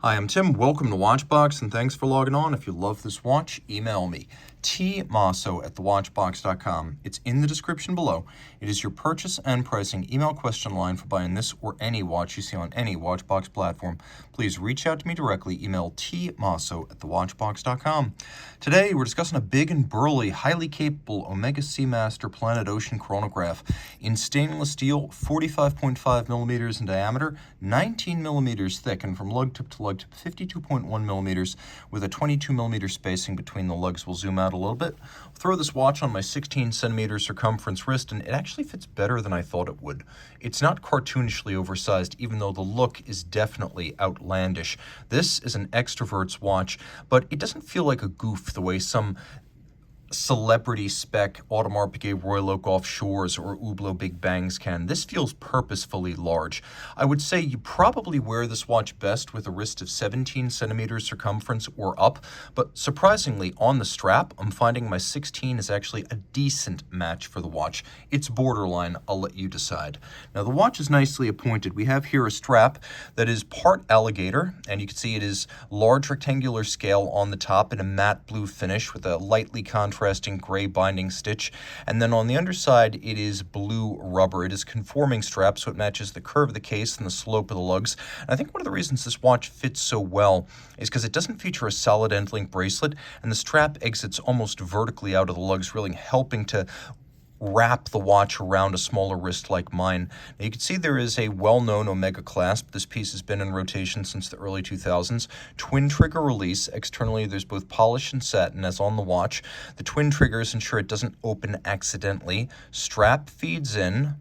Hi, I'm Tim. Welcome to Watchbox, and thanks for logging on. If you love this watch, email me, tmosso@thewatchbox.com. It's in the description below. It is your purchase and pricing email question line for buying this or any watch you see on any Watchbox platform. Please reach out to me directly. Email tmosso@thewatchbox.com. Today, we're discussing a big and burly, highly capable Omega Seamaster Planet Ocean chronograph in stainless steel, 45.5 millimeters in diameter, 19 millimeters thick, and from lug tip to lug tip, 52.1 millimeters with a 22 millimeter spacing between the lugs. We'll zoom out a little bit. I'll throw this watch on my 16 centimeter circumference wrist, and it actually fits better than I thought it would. It's not cartoonishly oversized, even though the look is definitely outlandish. This is an extrovert's watch, but it doesn't feel like a goof the way some celebrity spec Audemars Piguet Royal Oak Offshores or Hublot Big Bangs can. This feels purposefully large. I would say you probably wear this watch best with a wrist of 17 centimeters circumference or up, but surprisingly on the strap, I'm finding my 16 is actually a decent match for the watch. It's borderline, I'll let you decide. Now the watch is nicely appointed. We have here a strap that is part alligator, and you can see it is large rectangular scale on the top in a matte blue finish with a lightly contrasting gray binding stitch, and then on the underside it is blue rubber. It is conforming strap, so it matches the curve of the case and the slope of the lugs. And I think one of the reasons this watch fits so well is because it doesn't feature a solid end link bracelet, and the strap exits almost vertically out of the lugs, really helping to wrap the watch around a smaller wrist like mine. Now you can see there is a well-known Omega clasp. This piece has been in rotation since the early 2000s. Twin trigger release. Externally there's both polish and satin as on the watch. The twin triggers ensure it doesn't open accidentally. Strap feeds in,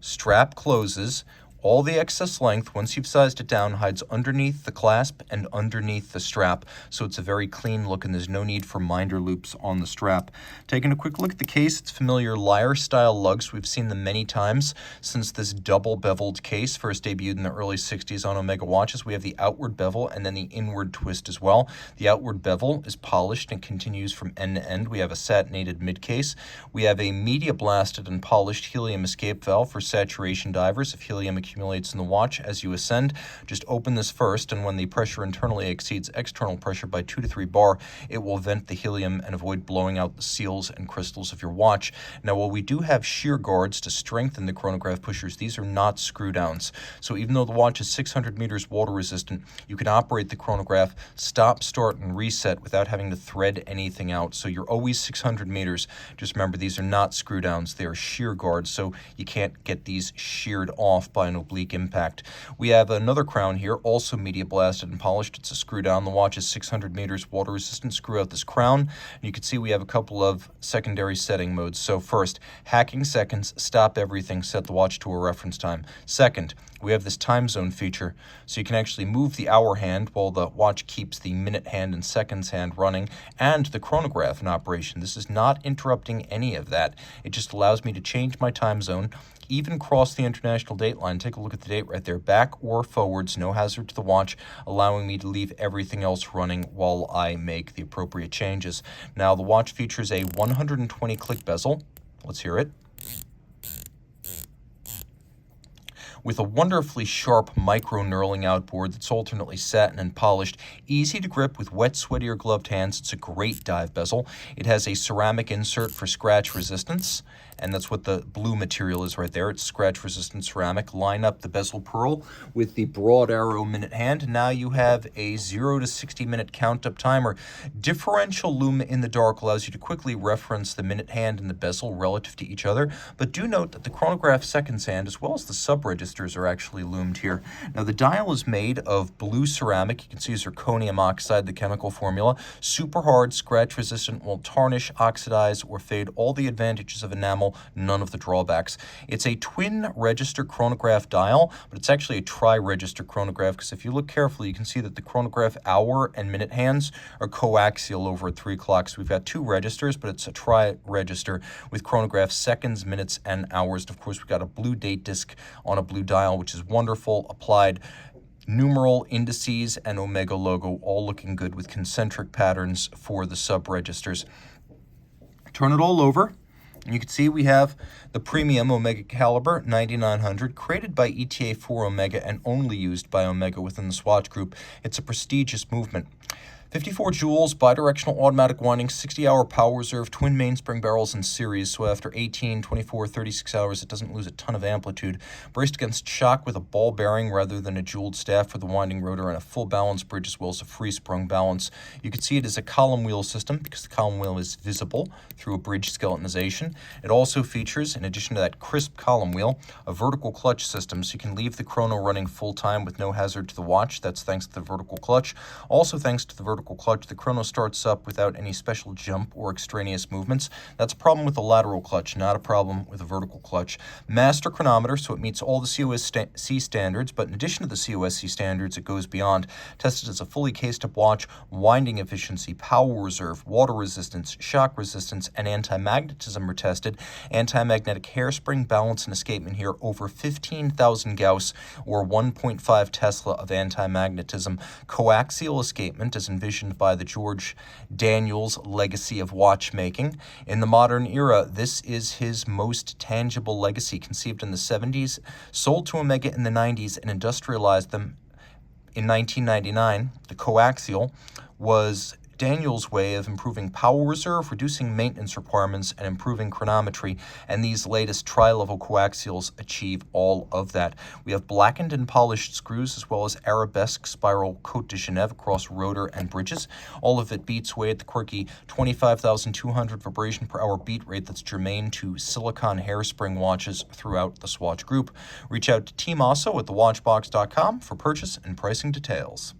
strap closes. All the excess length, once you've sized it down, hides underneath the clasp and underneath the strap, so it's a very clean look and there's no need for minder loops on the strap. Taking a quick look at the case, it's familiar lyre-style lugs. We've seen them many times since this double-beveled case first debuted in the early 60s on Omega watches. We have the outward bevel and then the inward twist as well. The outward bevel is polished and continues from end to end. We have a satinated mid-case. We have a media-blasted and polished helium escape valve for saturation divers if helium accumulates in the watch as you ascend. Just open this first, and when the pressure internally exceeds external pressure by 2 to 3 bar, it will vent the helium and avoid blowing out the seals and crystals of your watch. Now, while we do have shear guards to strengthen the chronograph pushers, these are not screw downs. So even though the watch is 600 meters water resistant, you can operate the chronograph, stop, start, and reset without having to thread anything out. So you're always 600 meters. Just remember, these are not screw downs. They are shear guards, so you can't get these sheared off by an oblique impact. We have another crown here, also media blasted and polished. It's a screw down. The watch is 600 meters water resistant. Screw out this crown. And you can see we have a couple of secondary setting modes. So first, hacking seconds, stop everything, set the watch to a reference time. Second, we have this time zone feature, so you can actually move the hour hand while the watch keeps the minute hand and seconds hand running and the chronograph in operation. This is not interrupting any of that. It just allows me to change my time zone, even cross the international date line. Take a look at the date right there, back or forwards, no hazard to the watch, allowing me to leave everything else running while I make the appropriate changes. Now, the watch features a 120 click bezel. Let's hear it. With a wonderfully sharp micro-knurling outboard that's alternately satin and polished, easy to grip with wet, sweaty, or gloved hands. It's a great dive bezel. It has a ceramic insert for scratch resistance, and that's what the blue material is right there. It's scratch-resistant ceramic. Line up the bezel pearl with the broad arrow minute hand. Now you have a 0 to 60-minute count-up timer. Differential lume in the dark allows you to quickly reference the minute hand and the bezel relative to each other, but do note that the chronograph seconds hand, as well as the sub-registers, are actually lumed here. Now the dial is made of blue ceramic. You can see zirconium oxide, the chemical formula. Super hard, scratch-resistant, will tarnish, oxidize, or fade. All the advantages of enamel, none of the drawbacks. It's a twin register chronograph dial, but it's actually a tri-register chronograph, because if you look carefully, you can see that the chronograph hour and minute hands are coaxial over at 3 o'clock. So we've got 2 registers, but it's a tri-register with chronograph seconds, minutes, and hours. And of course, we've got a blue date disc on a blue dial, which is wonderful. Applied numeral, indices, and Omega logo, all looking good with concentric patterns for the sub-registers. Turn it all over. And you can see we have the premium Omega caliber 9900, created by ETA for Omega and only used by Omega within the Swatch group. It's a prestigious movement. 54 joules, bidirectional automatic winding, 60-hour power reserve, twin mainspring barrels in series, so after 18, 24, 36 hours, it doesn't lose a ton of amplitude. Braced against shock with a ball bearing rather than a jeweled staff for the winding rotor, and a full balance bridge as well as a free-sprung balance. You can see it is a column wheel system because the column wheel is visible through a bridge skeletonization. It also features, in addition to that crisp column wheel, a vertical clutch system, so you can leave the chrono running full-time with no hazard to the watch. That's thanks to the vertical clutch. Also thanks to the vertical clutch, the chrono starts up without any special jump or extraneous movements. That's a problem with the lateral clutch, not a problem with a vertical clutch. Master chronometer, so it meets all the COSC standards, but in addition to the COSC standards, it goes beyond. Tested as a fully cased up watch, winding efficiency, power reserve, water resistance, shock resistance, and anti-magnetism were tested. Anti-magnetic hairspring, balance, and escapement here, over 15,000 Gauss, or 1.5 Tesla of anti-magnetism. Coaxial escapement, as envisioned by the George Daniels legacy of watchmaking. In the modern era, this is his most tangible legacy, conceived in the 70s, sold to Omega in the 90s, and industrialized them in 1999. The coaxial was Daniel's way of improving power reserve, reducing maintenance requirements, and improving chronometry, and these latest tri-level coaxials achieve all of that. We have blackened and polished screws as well as arabesque spiral Côte de Genève across rotor and bridges. All of it beats away at the quirky 25,200 vibration per hour beat rate that's germane to silicon hairspring watches throughout the Swatch group. Reach out to Team Mosso at thewatchbox.com for purchase and pricing details.